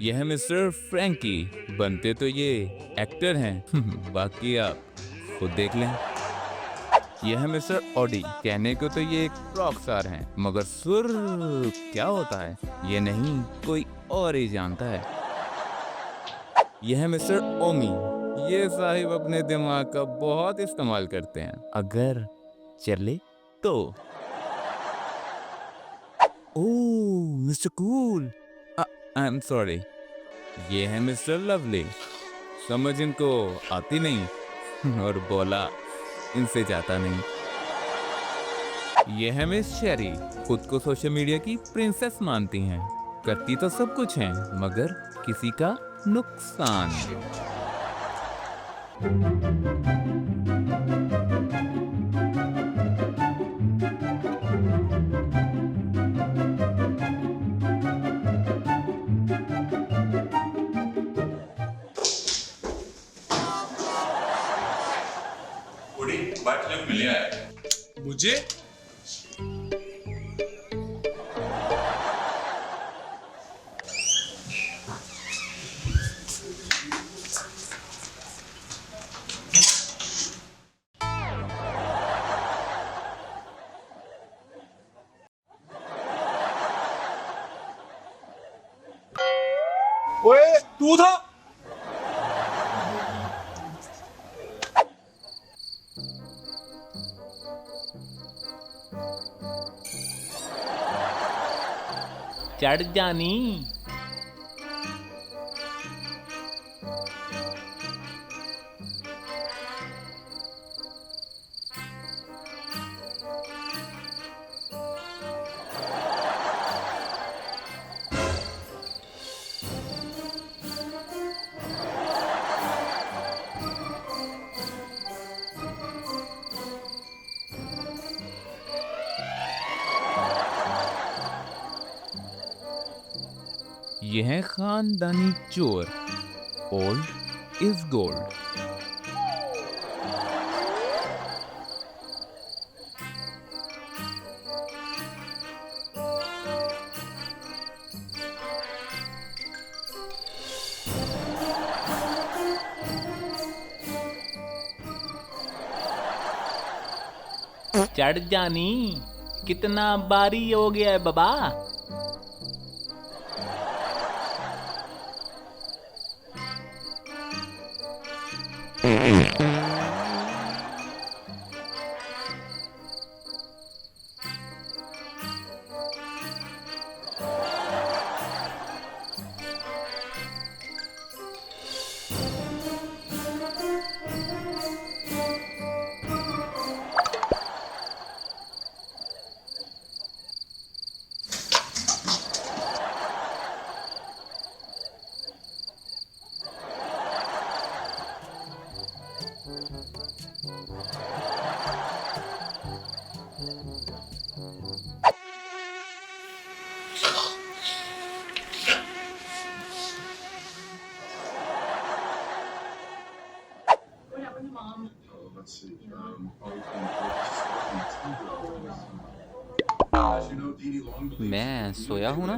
ये है mister Frankie. बनते तो ये एक्टर हैं बाकी आप खुद देख लें। ये है मिस्टर ऑडी। कहने को तो ये एक रॉक स्टार हैं, मगर सुर क्या होता है ये नहीं कोई और ही जानता है। ये है मिस्टर ओमी। ये साहिब अपने दिमाग का बहुत इस्तेमाल करते हैं, अगर चले तो। Oh mister cool, I am sorry. ये है मिस्टर लवली। समझ इनको आती नहीं और बोला इनसे जाता नहीं। ये है मिस शेरी। खुद को सोशल मीडिया की प्रिंसेस मानती हैं। करती तो सब कुछ हैं, मगर किसी का नुकसान। मिल है मुझे। ओए तू था? चढ़ जानी। ये है खानदानी चोर। Old is gold. चढ़ जानी। कितना बारी हो गया है बाबा। मैं सोया हूं ना।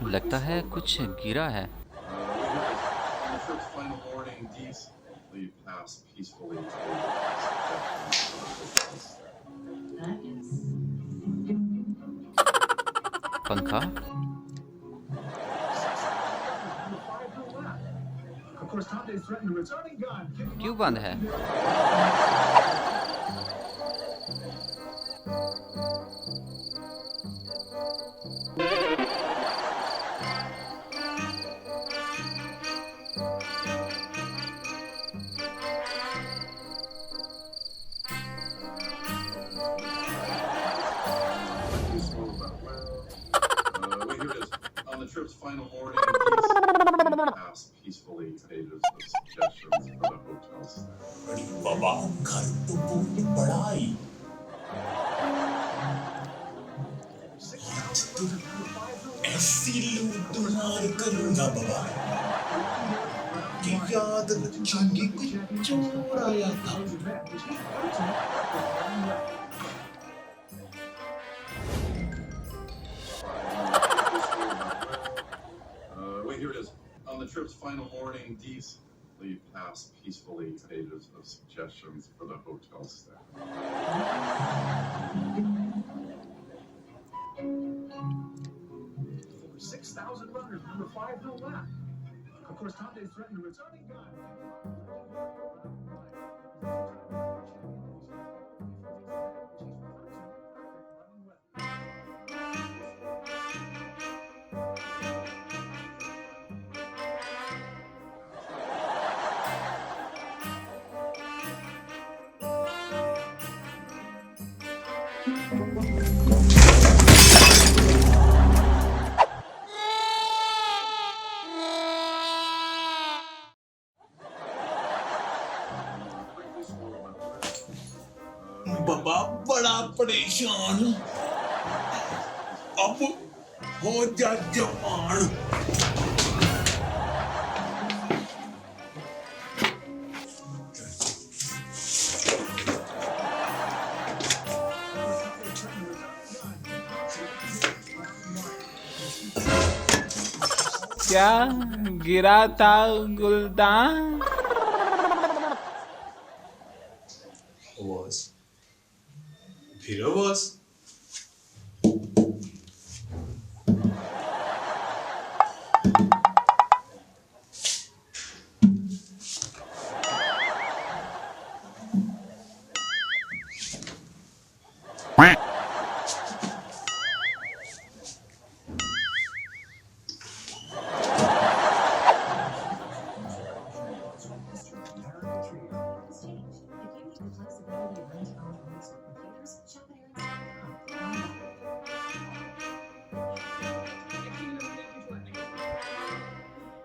लगता है कुछ गिरा है। पंखा क्यों बंद है? Trip's final morning, passed peacefully pages of suggestions for the hotels. बाबा घर तो बहुत बड़ा ही। ऐसी लूट मार करूंगा बाबा कि याद रखेंगे कुछ चोर आया था। Wait, here it is. On the trip's final morning, Dees leave past peacefully pages of suggestions for the hotel staff. For 6,000 runners, number 5 no lap. Of course, Conte's threatened to returning guy. बाबा बड़ा परेशान, अब हो जा जवान। क्या गिरा था गुलदान? आवाज फिर आवाज।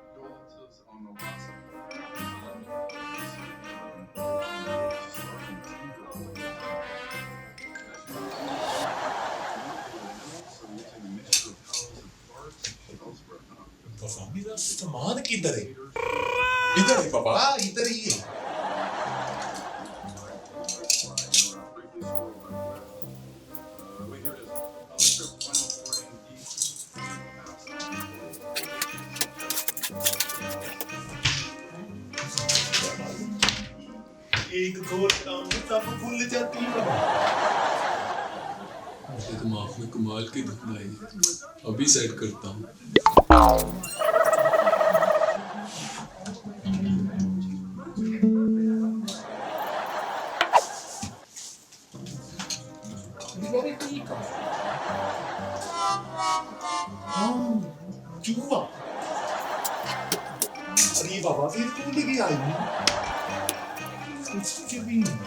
Condolences on the loss पापा मेरा सामान किधर है? इधर है पापा, इधर ही है। Wait, here it is. On the trip's final morning, Dees एक और काम सब भूल जाती है पापा। मेरे दिमाग में कमाल की धुन आई, अभी सेट करता हूँ। चूहा। अरे बाबा फिर कौन लेके आई? कुछ भी नहीं।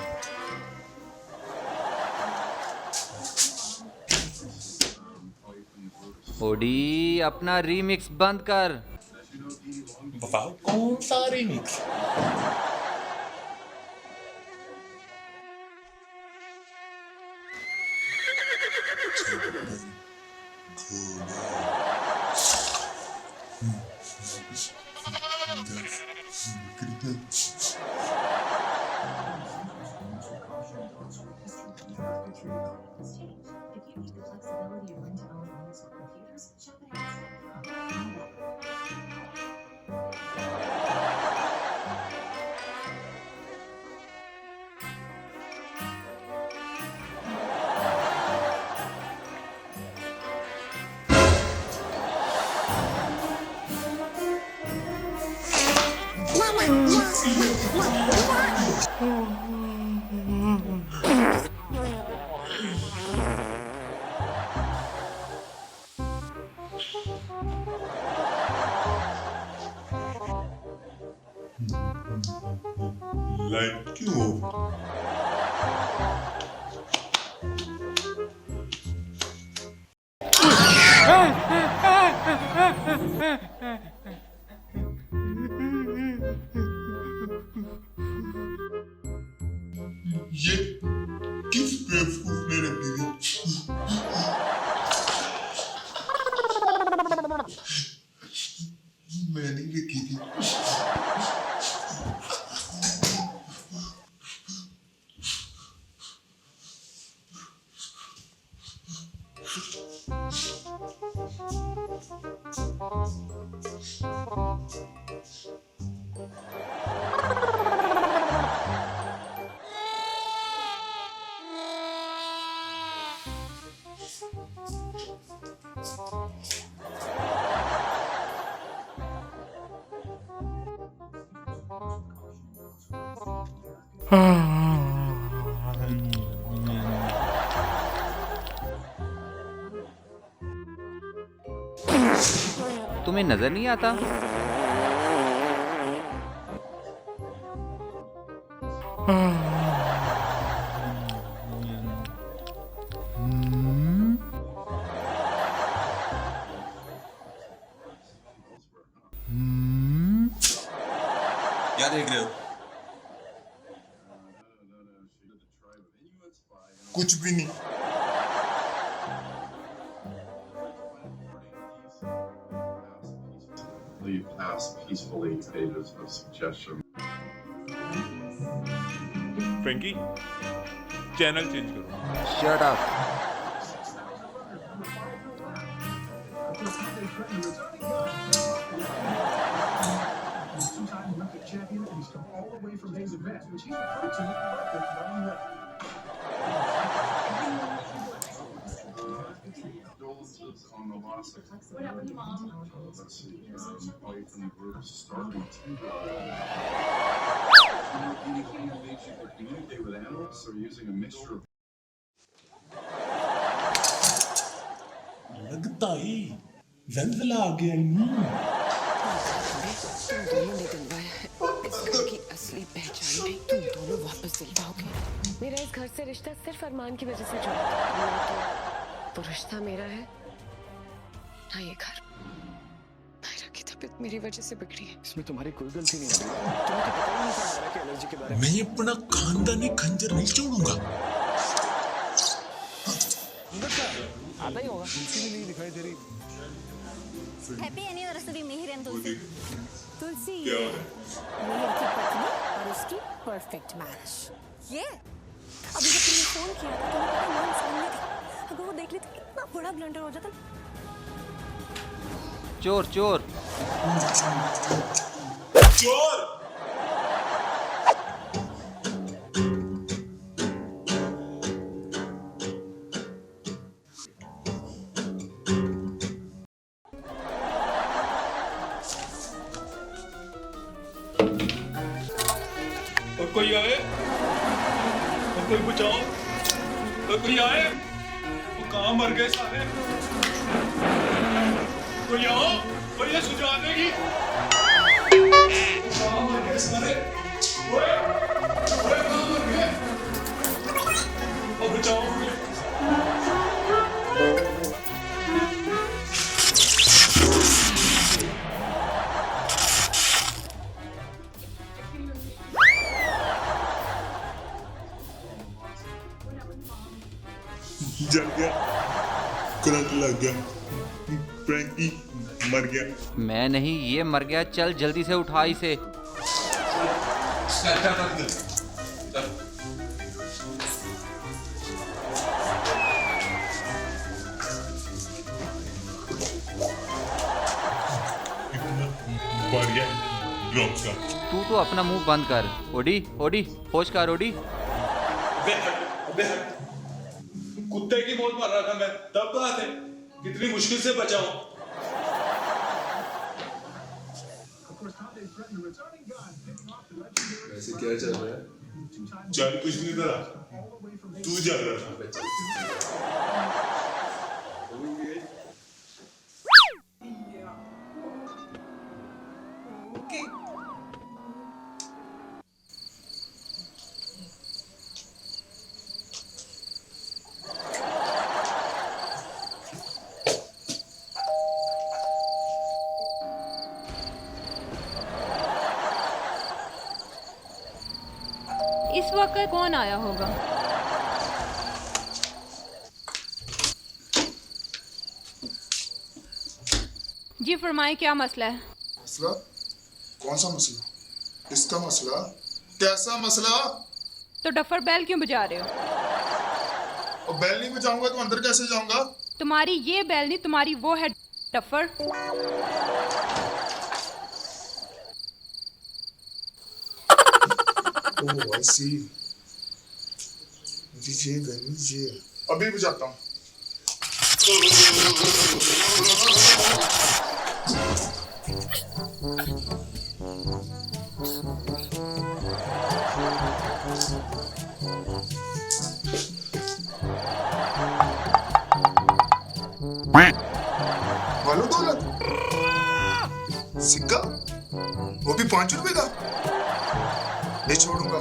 ओडी अपना रीमिक्स बंद कर। बाबा कौन सा रिमिक्स? लाइट क्यों? ये किस बेवकूफ ने रख दी? मैंने लिखी थी। तुम्हें नजर नहीं आता? क्या देख रहे हो? कुछ भी नहीं। Leave past peacefully pages of suggestion. Frankie channel change करो। Shut up. Two-time Olympic champion, and he's come all the way from Days Advance, which he's referred to as running red. Condolences on the loss of let's see, away from the group starting to communicate with animals or using a mixture of लगता ही जंजला आ गया। तुम दोनों ने दिलवाया है इस घर की असली पहचान भी तुम दोनों वापस दिलवाओगे। मेरा इस घर से रिश्ता सिर्फ अरमान की वजह से जुड़ा था, ना तो रिश्ता मेरा है ना ये घर। नायरा की तबीयत मेरी वजह से बिगड़ी है। इसमें तुम्हारी कोई गलती नहीं है। तुम्हें तो पता ही नहीं था नायरा की एलर्जी के बारे में। मैं अपना खानदानी खंजर नहीं छोड़ूंगा। आता ही होगा। तुलसी भी नहीं दिखाई दे रही। हैप्पी एनिवर्सरी मिहिर एंड तुलसी। तुलसी क्या? मिहिर की पत्नी और उसकी परफेक्ट मैच। ये अभी जब तुमने फोन किया था तुम्हें पता नाम सामने थी, अगर वो देख लेती कितना बड़ा ब्लंडर हो जाता। चोर चोर चोर! और कोई आए, और कोई बचाओ, और कोई आए, वो कहाँ मर गए सारे? कोई आओ, कोई ये सुझा देगी? कहाँ मर गए सारे? ओए कहाँ मर गए? और बचाओ मुझे। जल गया, करंट लग गया, फ्रैंकी मर गया। मैं नहीं, ये मर गया। चल जल्दी से उठा इसे। मर गया ड्रॉप का। तू तो अपना मुंह बंद कर। ओडी ओडी होश कर ओडी। अबे कुत्ते की मौत मर रहा था मैं, तब कहाँ थे? कितनी मुश्किल से बचाऊं। वैसे क्या चल रहा है? चल कुछ नहीं करा, तू जा रहा था। इस वक्त कौन आया होगा? जी फरमाएं, क्या मसला है? मसला? कौन सा मसला? इसका मसला? कैसा मसला? तो डफर बैल क्यों बजा रहे हो? और बैल नहीं बजाऊंगा तो अंदर कैसे जाऊंगा? तुम्हारी ये बैल नहीं, तुम्हारी वो है डफर। ओह आई सी। लीजिए अभी बजाता हूँ। वालू दौलत सिक्का, वो भी 5 रुपए का। नहीं छोड़ूंगा।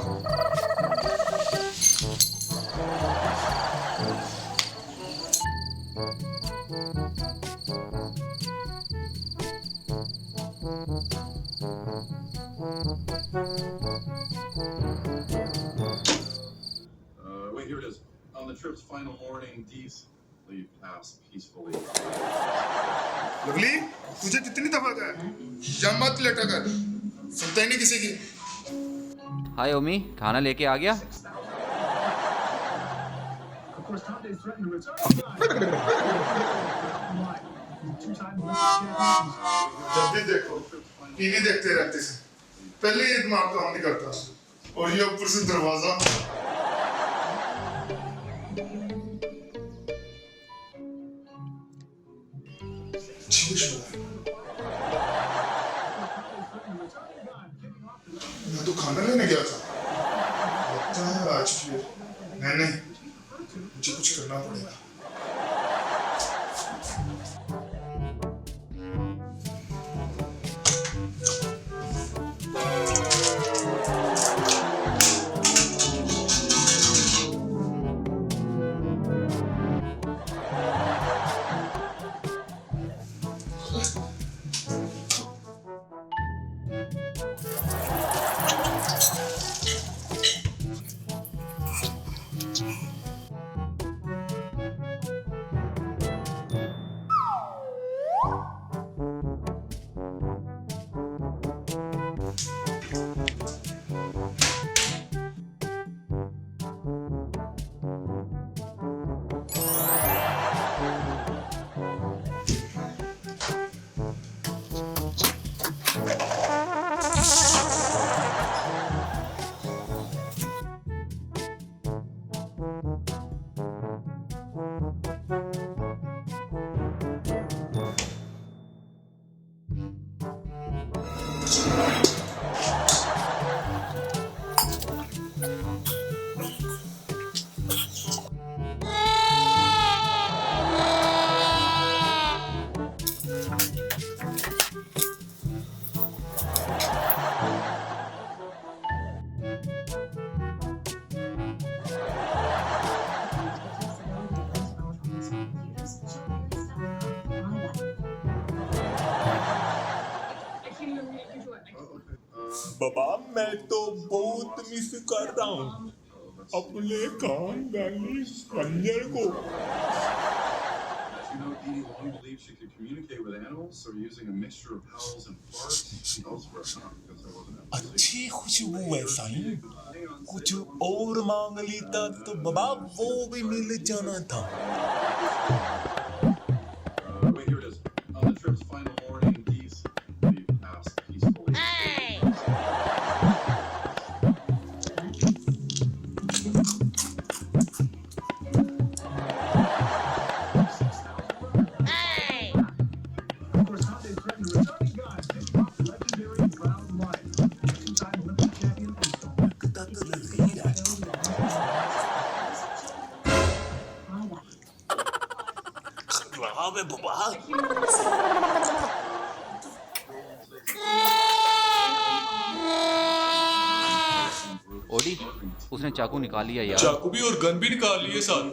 Wait, here it is. On the trip's final morning, Dees leave passed peacefully. Lovely, तुझे कितनी दफा कहा है? जा मत लेटा कर, सुनता ही नहीं किसी की। हाय ओमी, खाना लेके आ गया? Of course, Tande threatened to return. Two-time Olympic champions. जब भी देखो टीवी देखते रहते थे, पहले ये दिमाग काम नहीं करता और ये ऊपर से दरवाजा। मैं तो खाना लेने गया था, लगता है आज फिर नहीं, मुझे कुछ करना पड़ेगा। बाबा मैं तो बहुत मिस कर रहा हूँ अपने खानदानी खंजर को। As you know, Dee Dee long believed she could communicate with animals, so using a mixture of howls and barks. Elsewhere, not because there wasn't a अच्छी खुशबू है साईं, कुछ और मांग लेता तो बाबा वो भी मिल जाना था। Wait, here it is. On the trip's final morning, Dees leave passed peacefully. Of course, Tande threatened to return. Guys, they dropped the legendary Brown Lion, two-time Olympic champion. खराब है बाबा। ओडी, उसने चाकू निकाल लिया यार। चाकू भी और गन भी निकाल लिए साथ।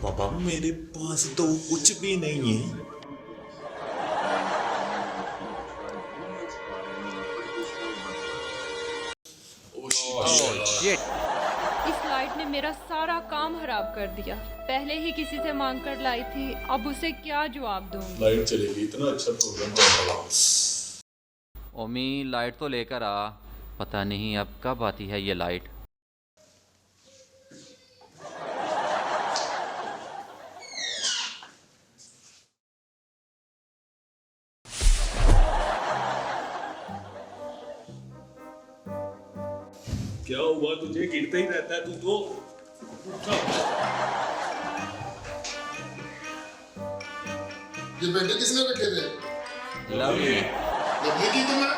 बाबा मेरे पास तो कुछ भी नहीं है। शिट, इस लाइट ने मेरा सारा काम खराब कर दिया। पहले ही किसी से मांग कर लाई थी, अब उसे क्या जवाब दूंगी। लाइट चलेगी, इतना अच्छा प्रोग्राम चला। ओमी लाइट तो लेकर आ, पता नहीं अब कब आती है ये लाइट। क्या हुआ तुझे, गिरता ही रहता है तू तो। ये बेटे किसने रखे थे? लवली। लवली की तो मैं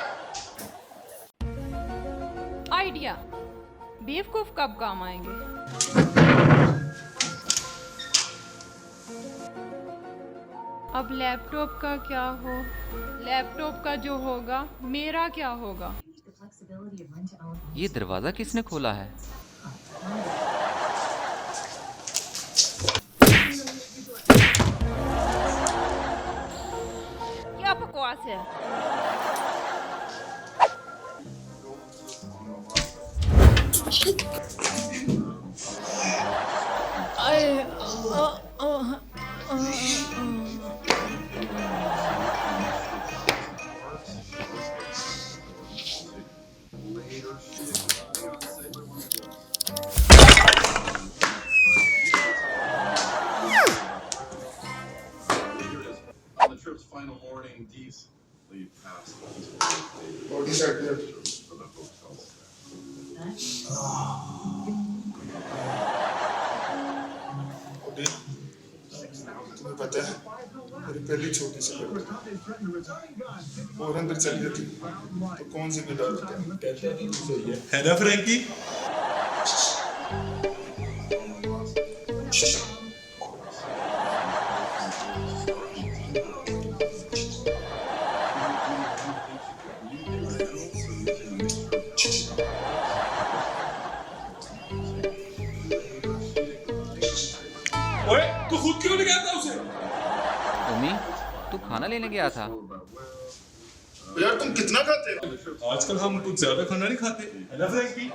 क्या? बेवकूफ कब काम आएंगे? अब लैपटॉप का क्या हो? लैपटॉप का जो होगा मेरा क्या होगा? ये दरवाजा किसने खोला है? क्या बकवास है? On the trip's final morning, Dees leave past peacefully body side पे for the hotel staff. Body तुम्हें पता है मेरी पहली छोटी सी बेटी और अंदर चली जाती तो कौन जिम्मेदार होता है ना फ्रैंकी? ओए तू खुद क्यों नहीं कहता उसे? उम्मी, तू खाना लेने गया था? यार तुम कितना खाते हो? आजकल हम कुछ ज्यादा खाना नहीं खाते, है ना फ्रैंकी?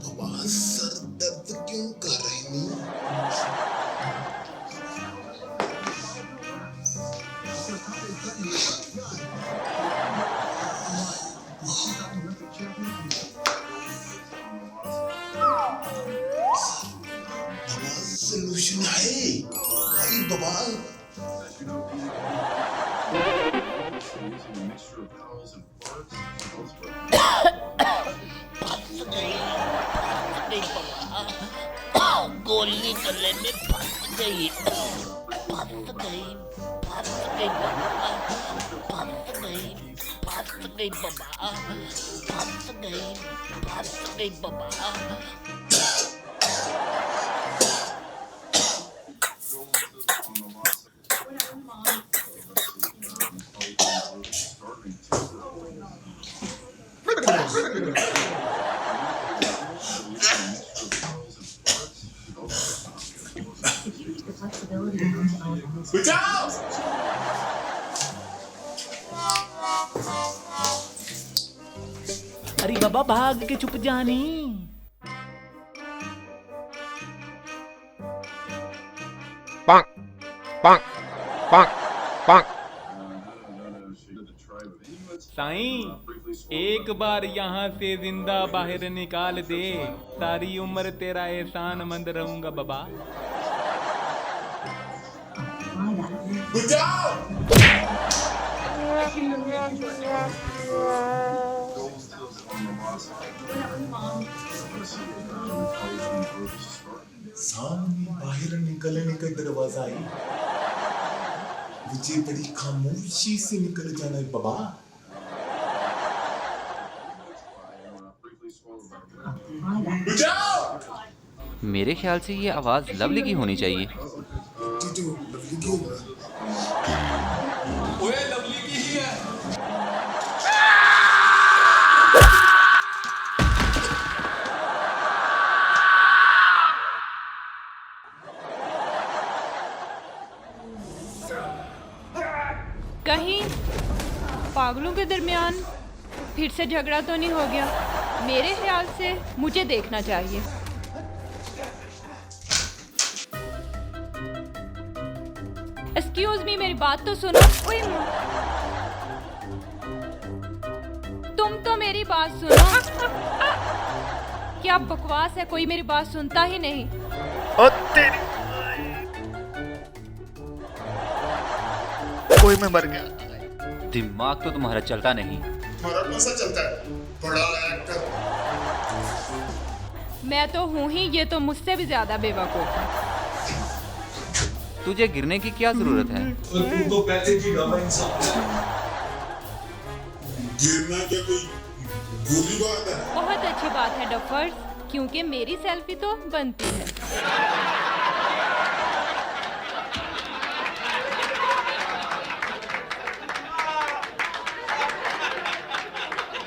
बाबा सर दर्द क्यों कर रही है? सोल्यूशन है भाई बाबा Using a mixture of howls and farts, गोली गले में फंस गई, फंस गई, फंस गई बाबा, फंस गई, फंस गई बाबा, फंस गई, फंस गई बाबा। अरे बाबा भाग के छुप जानी। Bonk, bonk, bonk, bonk. Sai, एक बार यहाँ से जिंदा बाहर निकाल दे, सारी उम्र तेरा एहसान मंद रहूंगा बाबा। सामने बाहर निकलने का दरवाजा है, मुझे बड़ी खामोशी से निकल जाना है बाबा। मेरे ख्याल से ये आवाज लवली की होनी चाहिए। ओए लवली की ही है। कहीं पागलों के दरमियान फिर से झगड़ा तो नहीं हो गया? मेरे ख्याल से मुझे देखना चाहिए। एक्सक्यूज मी, मेरी बात तो सुनो। तुम तो मेरी बात सुनो। क्या बकवास है, कोई मेरी बात सुनता ही नहीं। कोई मैं मर गया। दिमाग तो तुम्हारा चलता नहीं। तुम्हारा कौन सा चलता है, बड़ा एक्टर? मैं तो हूँ ही, ये तो मुझसे भी ज्यादा बेवकूफ है। तुझे गिरने की क्या जरूरत है? तू तो पैसे की गावा इंसान। गिरना क्या कोई बुरी बात है? बहुत अच्छी बात है डफर्स, क्योंकि मेरी सेल्फी तो बनती है।